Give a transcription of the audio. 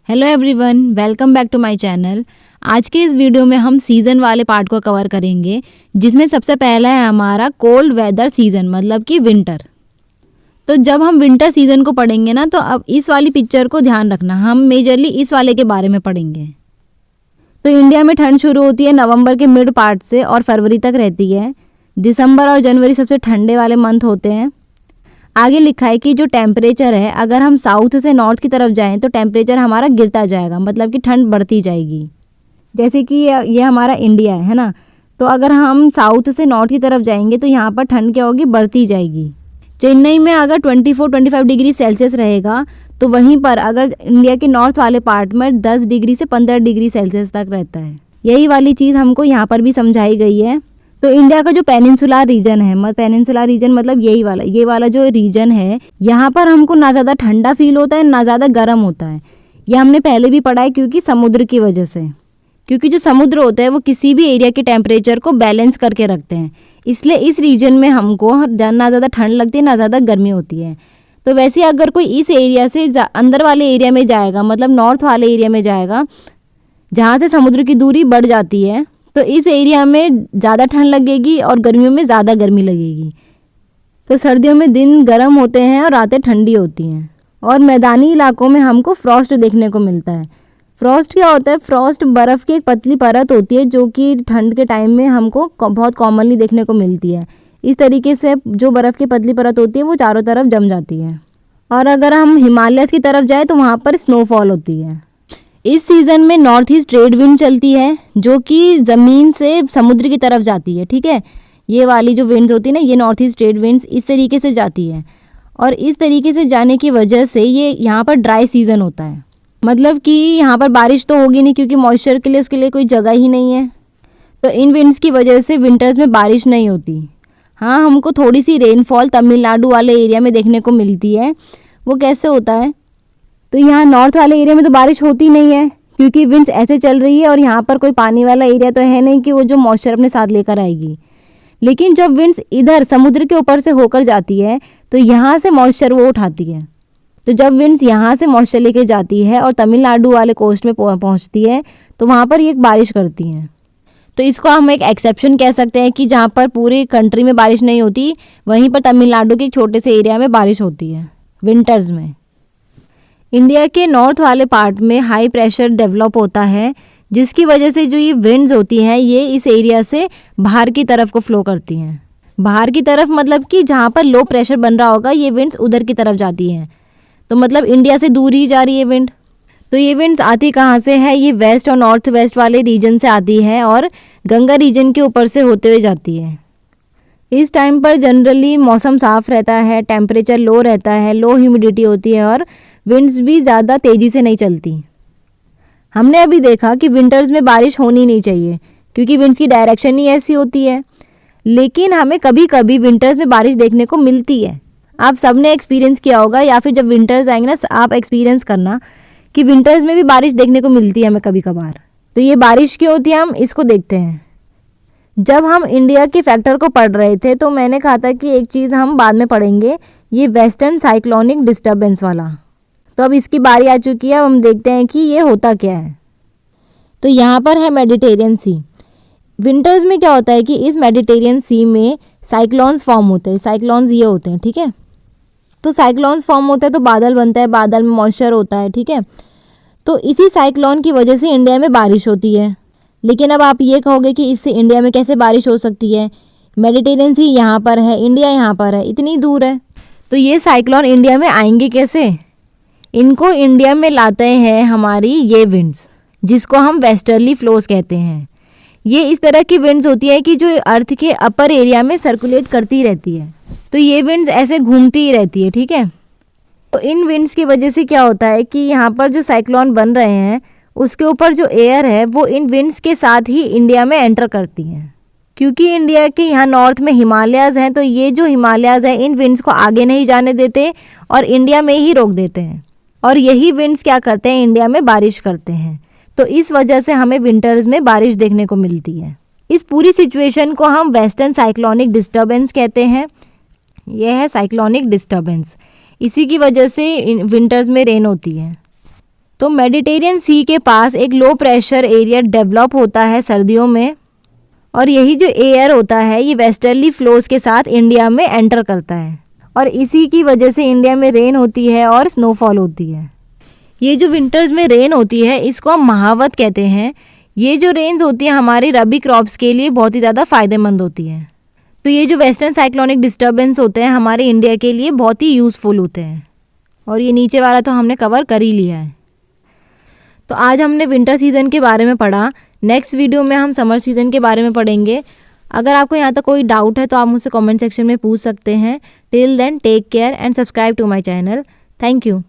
Hello everyone, welcome back to my channel. आज के इस वीडियो में हम सीज़न वाले पार्ट को कवर करेंगे, जिसमें सबसे पहला है हमारा कोल्ड वेदर सीज़न, मतलब कि विंटर। तो जब हम विंटर सीज़न को पढ़ेंगे ना, तो अब इस वाली पिक्चर को ध्यान रखना, हम मेजरली इस वाले के बारे में पढ़ेंगे। तो इंडिया में ठंड शुरू होती है नवंबर के मिड पार्ट से और फरवरी तक रहती है। दिसंबर और जनवरी सबसे ठंडे वाले मंथ होते हैं। आगे लिखा है कि जो टेम्परेचर है, अगर हम साउथ से नॉर्थ की तरफ जाएं तो टेम्परेचर हमारा गिरता जाएगा, मतलब कि ठंड बढ़ती जाएगी। जैसे कि ये हमारा इंडिया है ना, तो अगर हम साउथ से नॉर्थ की तरफ जाएंगे तो यहाँ पर ठंड क्या होगी, बढ़ती जाएगी। चेन्नई में अगर 24-25 डिग्री सेल्सियस रहेगा, तो वहीं पर अगर इंडिया के नॉर्थ वाले पार्ट में 10 डिग्री से 15 डिग्री सेल्सियस तक रहता है। यही वाली चीज़ हमको यहाँ पर भी समझाई गई है। तो इंडिया का जो पेनिनसुलर रीजन है, पेनिनसुलर रीजन मतलब ये वाला जो रीजन है, यहाँ पर हमको ना ज़्यादा ठंडा फील होता है ना ज़्यादा गर्म होता है। ये हमने पहले भी पढ़ा है, क्योंकि समुद्र की वजह से, क्योंकि जो समुद्र होता है वो किसी भी एरिया के टेम्परेचर को बैलेंस करके रखते हैं, इसलिए इस रीजन में हमको ना ज़्यादा ठंड लगती है ना ज़्यादा गर्मी होती है। तो वैसे अगर कोई इस एरिया से अंदर वाले एरिया में जाएगा, मतलब नॉर्थ वाले एरिया में जाएगा, जहाँ से समुद्र की दूरी बढ़ जाती है, तो इस एरिया में ज़्यादा ठंड लगेगी और गर्मियों में ज़्यादा गर्मी लगेगी। तो सर्दियों में दिन गर्म होते हैं और रातें ठंडी होती हैं। और मैदानी इलाकों में हमको फ्रॉस्ट देखने को मिलता है। फ्रॉस्ट क्या होता है? फ्रॉस्ट बर्फ़ की एक पतली परत होती है, जो कि ठंड के टाइम में हमको बहुत कॉमनली देखने को मिलती है। इस तरीके से जो बर्फ़ की पतली परत होती है वो चारों तरफ जम जाती है। और अगर हम हिमालय की तरफ जाए तो वहाँ पर स्नोफॉल होती है। इस सीज़न में नॉर्थ ईस्ट ट्रेड विंड चलती है, जो कि ज़मीन से समुद्र की तरफ जाती है। ठीक है, ये वाली जो विंड्स होती है ना, ये नॉर्थ ईस्ट ट्रेड विंड्स इस तरीके से जाती है। और इस तरीके से जाने की वजह से ये यहाँ पर ड्राई सीज़न होता है, मतलब कि यहाँ पर बारिश तो होगी नहीं, क्योंकि मॉइस्चर के लिए उसके लिए कोई जगह ही नहीं है। तो इन विंड्स की वजह से विंटर्स में बारिश नहीं होती। हाँ, हमको थोड़ी सी रेनफॉल तमिलनाडु वाले एरिया में देखने को मिलती है। वो कैसे होता है? तो यहाँ नॉर्थ वाले एरिया में तो बारिश होती नहीं है, क्योंकि विंड्स ऐसे चल रही है और यहाँ पर कोई पानी वाला एरिया तो है नहीं कि वो जो मॉइस्चर अपने साथ लेकर आएगी। लेकिन जब विंड्स इधर समुद्र के ऊपर से होकर जाती है तो यहाँ से मॉइस्चर वो उठाती है। तो जब विंड्स यहाँ से मॉइस्चर लेके जाती है और तमिलनाडु वाले कोस्ट में पहुँचती है, तो वहाँ पर ये बारिश करती हैं। तो इसको हम एक एक्सेप्शन कह सकते हैं कि जहाँ पर पूरी कंट्री में बारिश नहीं होती, वहीं पर तमिलनाडु के एक छोटे से एरिया में बारिश होती है विंटर्स में। इंडिया के नॉर्थ वाले पार्ट में हाई प्रेशर डेवलप होता है, जिसकी वजह से जो ये विंड्स होती हैं ये इस एरिया से बाहर की तरफ को फ्लो करती हैं। बाहर की तरफ मतलब कि जहाँ पर लो प्रेशर बन रहा होगा, ये विंड्स उधर की तरफ जाती हैं। तो मतलब इंडिया से दूर ही जा रही है विंड। तो ये विंड्स आती कहाँ से है? ये वेस्ट और नॉर्थ वेस्ट वाले रीजन से आती है और गंगा रीजन के ऊपर से होते हुए जाती है। इस टाइम पर जनरली मौसम साफ़ रहता है, टेम्परेचर लो रहता है, लो ह्यूमिडिटी होती है और विंड्स भी ज़्यादा तेज़ी से नहीं चलती। हमने अभी देखा कि विंटर्स में बारिश होनी नहीं चाहिए, क्योंकि विंड्स की डायरेक्शन ही ऐसी होती है। लेकिन हमें कभी कभी विंटर्स में बारिश देखने को मिलती है। आप सबने एक्सपीरियंस किया होगा, या फिर जब विंटर्स आएंगे ना, आप एक्सपीरियंस करना कि विंटर्स में भी बारिश देखने को मिलती है हमें कभी कभार। तो ये बारिश क्यों होती है, हम इसको देखते हैं। जब हम इंडिया के फैक्टर को पढ़ रहे थे तो मैंने कहा था कि एक चीज़ हम बाद में पढ़ेंगे, ये वेस्टर्न साइक्लोनिक डिस्टर्बेंस वाला। तो अब इसकी बारी आ चुकी है, अब हम देखते हैं कि ये होता क्या है। तो यहाँ पर है मेडिटेरियन सी। विंटर्स में क्या होता है कि इस मेडिटेरियन सी में साइक्लोन्स फॉर्म होते हैं। साइक्लोन्स ये होते हैं, ठीक है। तो साइक्लोन्स फॉर्म होता है तो बादल बनता है, बादल में मॉइस्चर होता है, ठीक है। तो इसी साइक्लोन की वजह से इंडिया में बारिश होती है। लेकिन अब आप ये कहोगे कि इससे इंडिया में कैसे बारिश हो सकती है? मेडिटेरियन सी यहाँ पर है, इंडिया यहाँ पर है, इतनी दूर है। तो ये साइक्लोन इंडिया में आएंगे कैसे? इनको इंडिया में लाते हैं हमारी ये विंड्स, जिसको हम वेस्टर्ली फ्लोज कहते हैं। ये इस तरह की विंड्स होती है कि जो अर्थ के अपर एरिया में सर्कुलेट करती रहती है। तो ये विंड्स ऐसे घूमती ही रहती है, ठीक है। तो इन विंड्स की वजह से क्या होता है कि यहाँ पर जो साइक्लोन बन रहे हैं उसके ऊपर जो एयर है वो इन विंड्स के साथ ही इंडिया में एंटर करती हैं। क्योंकि इंडिया के यहाँ नॉर्थ में हिमालयाज़ हैं, तो ये जो हिमालयाज़ हैं इन विंड्स को आगे नहीं जाने देते और इंडिया में ही रोक देते हैं। और यही विंड्स क्या करते हैं? इंडिया में बारिश करते हैं। तो इस वजह से हमें विंटर्स में बारिश देखने को मिलती है। इस पूरी सिचुएशन को हम वेस्टर्न साइक्लोनिक डिस्टर्बेंस कहते हैं। यह है साइक्लोनिक डिस्टर्बेंस। इसी की वजह से विंटर्स में रेन होती है। तो मेडिटेरियन सी के पास एक लो प्रेशर एरिया डेवलप होता है सर्दियों में, और यही जो एयर होता है ये वेस्टर्ली फ्लोज के साथ इंडिया में एंटर करता है, और इसी की वजह से इंडिया में रेन होती है और स्नोफॉल होती है। ये जो विंटर्स में रेन होती है इसको हम महावत कहते हैं। ये जो रेन्स होती है हमारी रबी क्रॉप्स के लिए बहुत ही ज़्यादा फ़ायदेमंद होती है। तो ये जो वेस्टर्न साइक्लोनिक डिस्टर्बेंस होते हैं हमारे इंडिया के लिए बहुत ही यूज़फुल होते हैं। और ये नीचे वाला तो हमने कवर कर ही लिया है। तो आज हमने विंटर सीज़न के बारे में पढ़ा। नेक्स्ट वीडियो में हम समर सीज़न के बारे में पढ़ेंगे। अगर आपको यहाँ तक कोई डाउट है तो आप मुझसे कमेंट सेक्शन में पूछ सकते हैं। Till then take care and subscribe to my channel. Thank you.